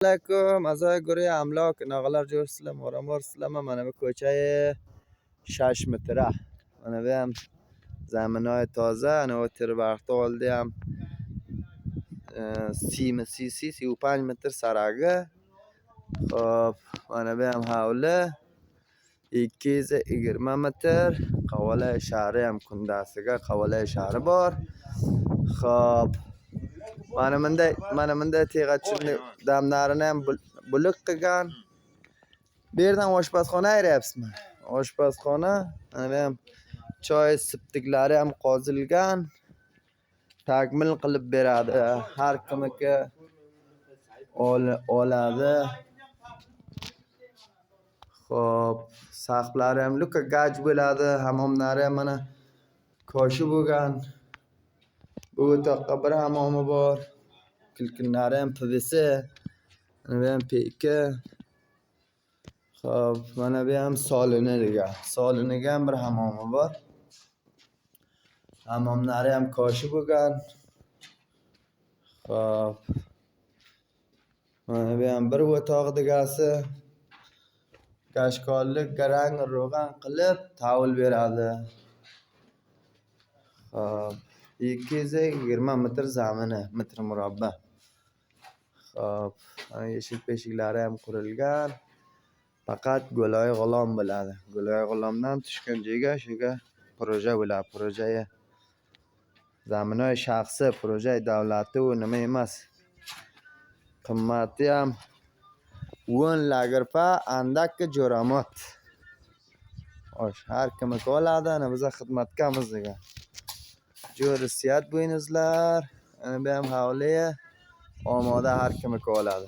علیکم از گروه املاک ناغلر جور سلم ورامور سلم من به کوچه 6 متره من هم زمین های تازه انا تر وقت آلده هم 35 متر سرگه. خب من هم حوله 20 متر قواله شهری هم کندستگه قواله شهر بار. خب من تیغه چون دم نارنم بلوک کگان بیردم آشپزخانه رفسم آشپزخانه هم چای سبتگلاره هم قازلگان تکمیل قلب براده هر کمی که اولاده. خب ساخبلاره هم لوک گاج بلاده همام ناره منه کاشو بگن بگو تا قبر همام بار کلکن ناره هم پویسه هم پیکه. خب من بیام سالونه هم بر همام بار همام ناره هم کاشو بگن. خب من بیام بر اتاق دیگه است کاشکالک گرنگ روغن قلب تاول بیراده. خب 20 متر زمینه متر مربع. خب یشیل پیشیلاره هم قرلگان فقط گلای غلام بلاده گلای غلام نام تشکنجیگه شگه پروژه بلا پروژه زمین های شخصه پروژه دولتی و نمه مست قیمتی هم ون لاگرپا اندک جرامات هر کمی که ولاده نبزه خدمت کم از دیگه جور سیاد بوینزلر بهم حواله آماده هر کمی که ولاده.